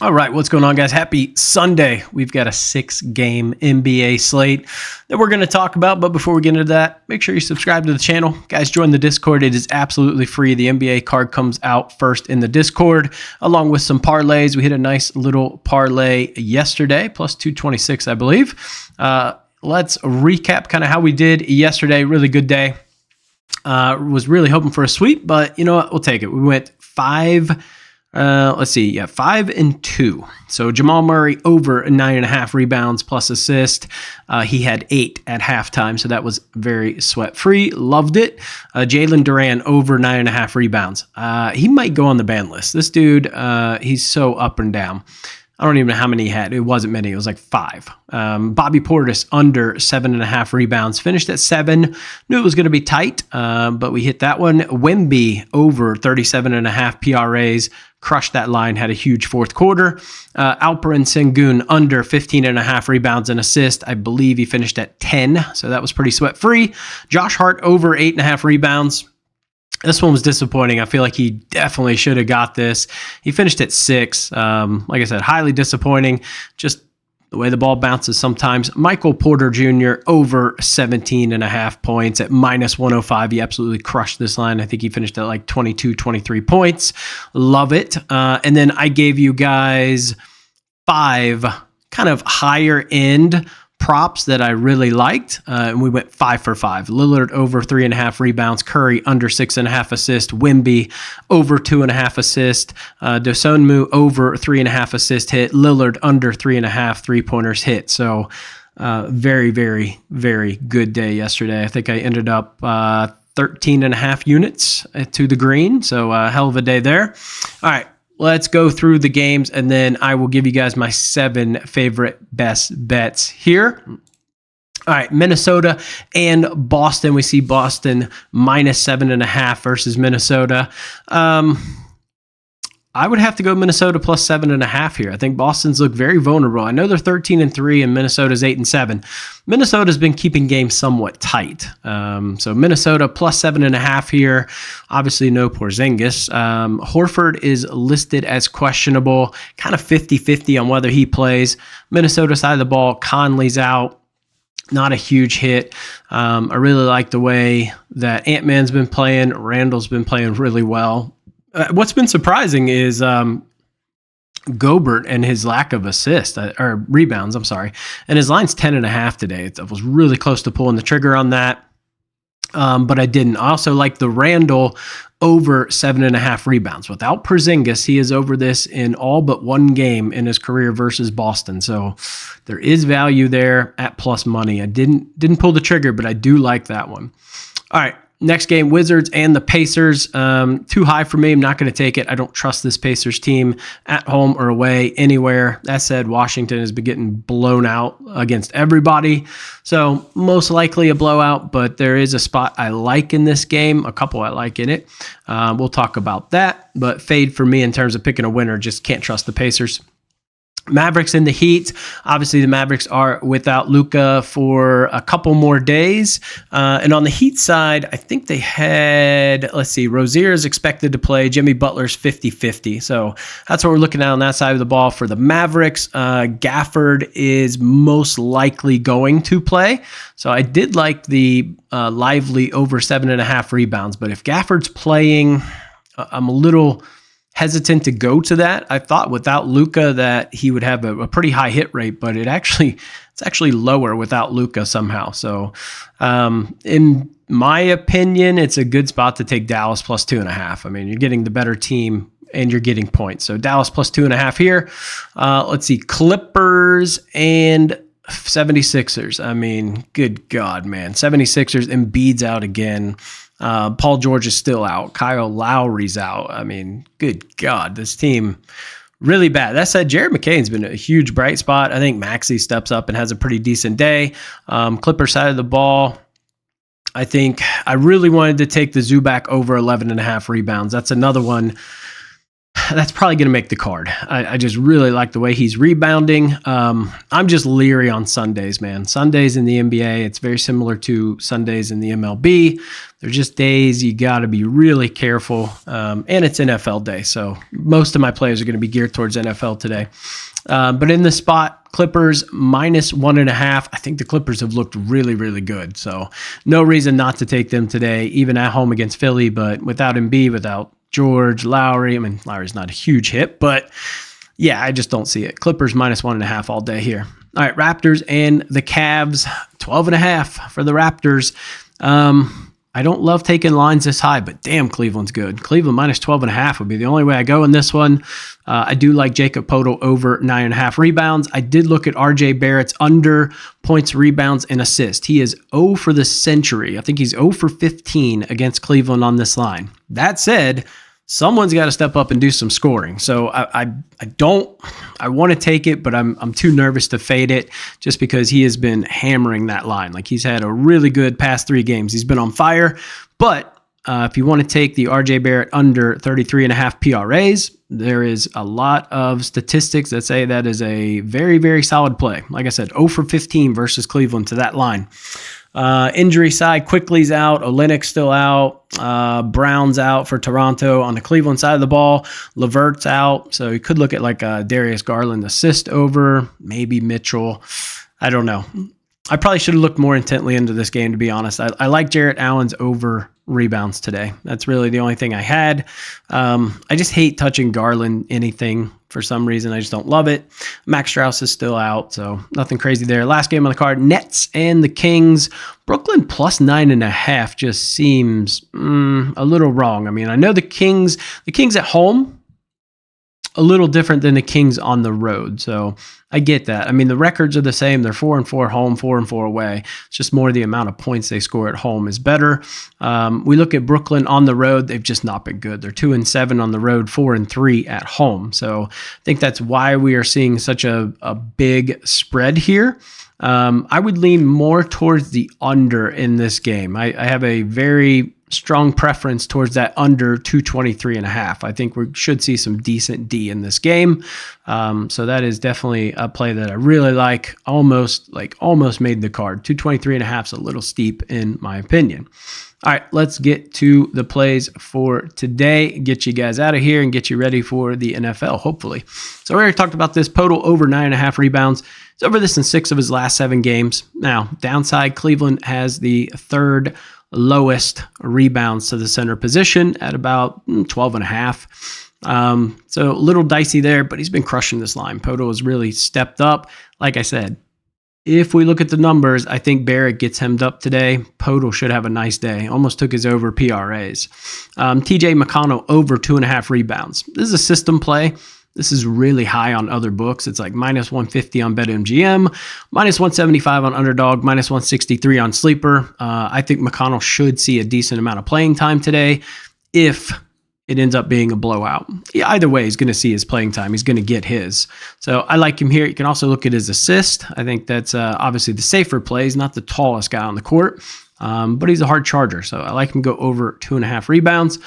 All right, what's going on, guys? Happy Sunday. We've got a 6-game NBA slate that we're going to talk about. But before we get into that, make sure you subscribe to the channel. Guys, join the Discord. It is absolutely free. The NBA card comes out first in the Discord, along with some parlays. We hit a nice little parlay yesterday, plus 226, I believe. Let's recap kind of how we did yesterday. Really good day. Was really hoping for a sweep, but you know what? We'll take it. We went 5 and 2. So Jamal Murray over 9.5 rebounds plus assist. He had 8 at halftime, so that was very sweat-free. Loved it. Jalen Duran over 9.5 rebounds. He might go on the ban list. This dude, he's so up and down. I don't even know how many he had. It wasn't many. It was like 5. Bobby Portis under 7.5 rebounds. Finished at 7. Knew it was going to be tight, but we hit that one. Wemby over 37.5 PRAs. Crushed that line. Had a huge fourth quarter. Alperen Sengun under 15.5 rebounds and assist. I believe he finished at 10, so that was pretty sweat-free. Josh Hart over 8.5 rebounds. This one was disappointing. I feel like he definitely should have got this. He finished at 6. Like I said, highly disappointing. Just the way the ball bounces sometimes. Michael Porter Jr. over 17.5 points at minus 105. He absolutely crushed this line. I think he finished at like 22, 23 points. Love it. And then I gave you guys 5 kind of higher end props that I really liked, and we went 5 for 5. Lillard over 3.5 rebounds, Curry under 6.5 assists, Wemby over 2.5 assists, Dosunmu over 3.5 assist hit, Lillard under 3.5 3-pointers hit. So very, very, very good day yesterday. I think I ended up 13.5 units to the green, so hell of a day there. All right. Let's go through the games, and then I will give you guys my 7 favorite best bets here. All right, Minnesota and Boston. We see Boston minus 7.5 versus Minnesota. I would have to go Minnesota plus 7.5 here. I think Boston's look very vulnerable. I know they're 13-3 and Minnesota's 8-7. Minnesota's been keeping games somewhat tight. So Minnesota plus 7.5 here. Obviously no Porzingis. Horford is listed as questionable, kind of 50-50 on whether he plays. Minnesota side of the ball, Conley's out. Not a huge hit. I really like the way that Ant-Man's been playing. Randall's been playing really well. What's been surprising is Gobert and his lack of or rebounds, I'm sorry. And his line's 10.5 today. I was really close to pulling the trigger on that, but I didn't. I also like the Randall over 7.5 rebounds. Without Porzingis, he is over this in all but one game in his career versus Boston. So there is value there at plus money. I didn't pull the trigger, but I do like that one. All right. Next game, Wizards and the Pacers. Too high for me. I'm not going to take it. I don't trust this Pacers team at home or away anywhere. That said, Washington has been getting blown out against everybody. So most likely a blowout, but there is a spot I like in this game, a couple I like in it. We'll talk about that, but fade for me in terms of picking a winner. Just can't trust the Pacers. Mavericks and the Heat. Obviously, the Mavericks are without Luka for a couple more days. And on the Heat side, I think they had, Rozier is expected to play. Jimmy Butler's 50-50. So that's what we're looking at on that side of the ball. For the Mavericks, Gafford is most likely going to play. So I did like the Lively over 7.5 rebounds. But if Gafford's playing, I'm a little hesitant to go to that. I thought without Luka that he would have a pretty high hit rate, but it's actually lower without Luka somehow. So in my opinion, it's a good spot to take Dallas plus 2.5. I mean, you're getting the better team and you're getting points. So Dallas plus 2.5 here. Let's see, Clippers and 76ers. I mean, good God, man. 76ers, Embiid's out again. Paul George is still out. Kyle Lowry's out. I mean, good God, this team really bad. That said, Jared McCain's been a huge bright spot. I think Maxey steps up and has a pretty decent day. Clippers side of the ball, I think I really wanted to take the Zubac over 11.5 rebounds. That's another one. that's probably going to make the card. I just really like the way he's rebounding. I'm just leery on Sundays, man. Sundays in the NBA, it's very similar to Sundays in the MLB. They're just days you got to be really careful. And it's NFL day, so most of my players are going to be geared towards NFL today. But in the spot, Clippers -1.5. I think the Clippers have looked really, really good. So no reason not to take them today, even at home against Philly. But without Embiid, without George, Lowry. I mean, Lowry's not a huge hit, but yeah, I just don't see it. Clippers -1.5 all day here. All right, Raptors and the Cavs, 12.5 for the Raptors. I don't love taking lines this high, but damn, Cleveland's good. Cleveland -12.5 would be the only way I go in this one. I do like Jacob Poeltl over 9.5 rebounds. I did look at RJ Barrett's under points, rebounds, and assists. He is 0 for the century. I think he's 0 for 15 against Cleveland on this line. That said, someone's got to step up and do some scoring. So I want to take it, but I'm too nervous to fade it just because he has been hammering that line. Like, he's had a really good past 3 games. He's been on fire. But if you want to take the RJ Barrett under 33.5 PRAs, there is a lot of statistics that say that is a very, very solid play. Like I said, 0 for 15 versus Cleveland to that line. Injury side, Quickly's out, Olynyk's still out, Brown's out for Toronto. On the Cleveland side of the ball, LeVert's out, so you could look at like a Darius Garland assist over, maybe Mitchell. I don't know. I probably should have looked more intently into this game, to be honest. I like Jarrett Allen's over rebounds today. That's really the only thing I had. I just hate touching Garland anything for some reason. I just don't love it. Max Strus is still out, so nothing crazy there. Last game on the card, Nets and the Kings. Brooklyn +9.5 just seems a little wrong. I mean, I know the Kings at home, a little different than the Kings on the road. So I get that. I mean, the records are the same. They're 4-4 home, 4-4 away. It's just more the amount of points they score at home is better. We look at Brooklyn on the road. They've just not been good. They're 2-7 on the road, 4-3 at home. So I think that's why we are seeing such a big spread here. I would lean more towards the under in this game. I have a very strong preference towards that under 223.5. I think we should see some decent D in this game. So that is definitely a play that I really like. Almost made the card. 223.5 is a little steep in my opinion. All right, let's get to the plays for today. Get you guys out of here and get you ready for the NFL, hopefully. So we already talked about this. Poeltl over 9.5 rebounds. He's over this in 6 of his last 7 games. Now, downside, Cleveland has the 3rd lowest rebounds to the center position at about 12.5. So a little dicey there, but he's been crushing this line. Poeltl has really stepped up. Like I said, if we look at the numbers, I think Barrett gets hemmed up today. Poeltl should have a nice day. Almost took his over PRAs. TJ McConnell over 2.5 rebounds. This is a system play. This is really high on other books. It's like -150 on BetMGM, -175 on Underdog, -163 on Sleeper. I think McConnell should see a decent amount of playing time today if it ends up being a blowout. Yeah, either way, he's going to see his playing time. He's going to get his. So I like him here. You can also look at his assist. I think that's obviously the safer play. He's not the tallest guy on the court, but he's a hard charger. So I like him to go over 2.5 rebounds.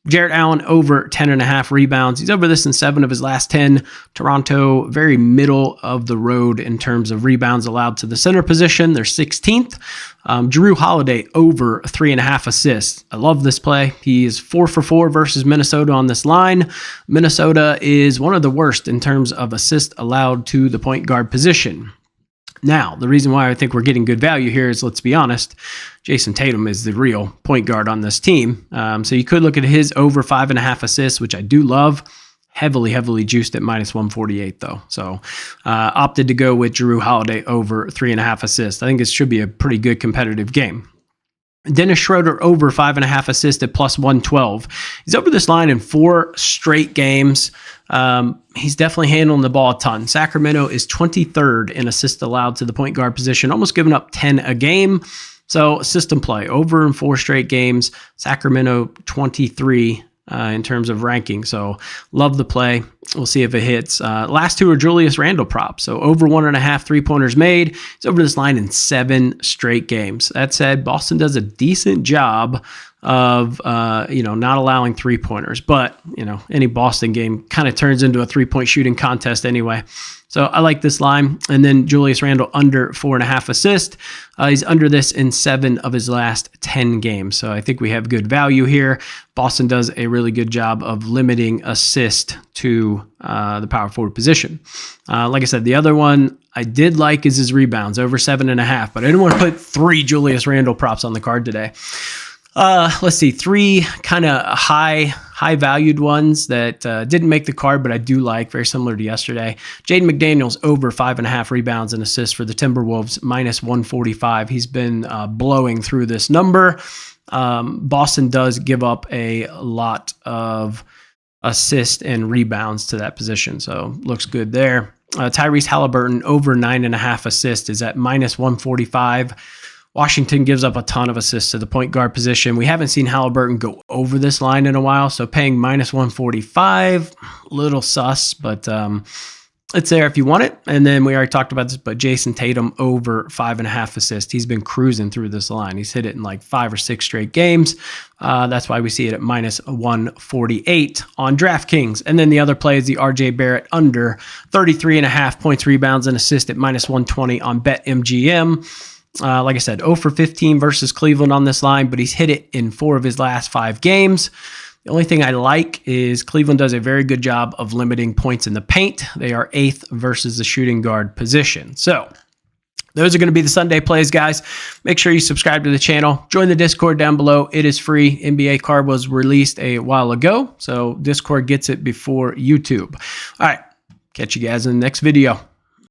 Jarrett Allen over 10.5 rebounds. He's over this in 7 of his last 10. Toronto, very middle of the road in terms of rebounds allowed to the center position. They're 16th. Jrue Holiday over 3.5 assists. I love this play. He is 4 for 4 versus Minnesota on this line. Minnesota is one of the worst in terms of assists allowed to the point guard position. Now, the reason why I think we're getting good value here is, let's be honest, Jason Tatum is the real point guard on this team. So you could look at his over 5.5 assists, which I do love. Heavily juiced at -148 though. So opted to go with Jrue Holiday over 3.5 assists. I think this should be a pretty good competitive game. Dennis Schroeder over 5.5 assists at +112. He's over this line in 4 straight games. He's definitely handling the ball a ton. Sacramento is 23rd in assists allowed to the point guard position, almost giving up 10 a game. So system play over in 4 straight games. Sacramento 23 in terms of ranking. So love the play. We'll see if it hits. Last 2 are Julius Randle props. So over 1.5 3-pointers made. He's over this line in 7 straight games. That said, Boston does a decent job of, not allowing 3-pointers. But, any Boston game kind of turns into a 3-point shooting contest anyway. So I like this line. And then Julius Randle under 4.5 assists. He's under this in 7 of his last 10 games. So I think we have good value here. Boston does a really good job of limiting assist to the power forward position. Like I said, the other one I did like is his rebounds, over 7.5, but I didn't want to put 3 Julius Randle props on the card today. Let's see, 3 kind of high valued ones that didn't make the card, but I do like, very similar to yesterday. Jaden McDaniels over 5.5 rebounds and assists for the Timberwolves, -145. He's been blowing through this number. Boston does give up a lot of assists and rebounds to that position, so looks good there. Tyrese Halliburton over 9.5 assists is at -145. Washington gives up a ton of assists to the point guard position. We haven't seen Halliburton go over this line in a while, so paying -145, little sus, but it's there if you want it. And then we already talked about this, but Jason Tatum over 5.5 assists. He's been cruising through this line. He's hit it in like 5 or 6 straight games. That's why we see it at -148 on DraftKings. And then the other play is the RJ Barrett under 33.5 points, rebounds, and assists at -120 on BetMGM. Like I said, 0 for 15 versus Cleveland on this line, but he's hit it in 4 of his last 5 games. The only thing I like is Cleveland does a very good job of limiting points in the paint. They are 8th versus the shooting guard position. So those are going to be the Sunday plays, guys. Make sure you subscribe to the channel. Join the Discord down below. It is free. NBA card was released a while ago, so Discord gets it before YouTube. All right. Catch you guys in the next video.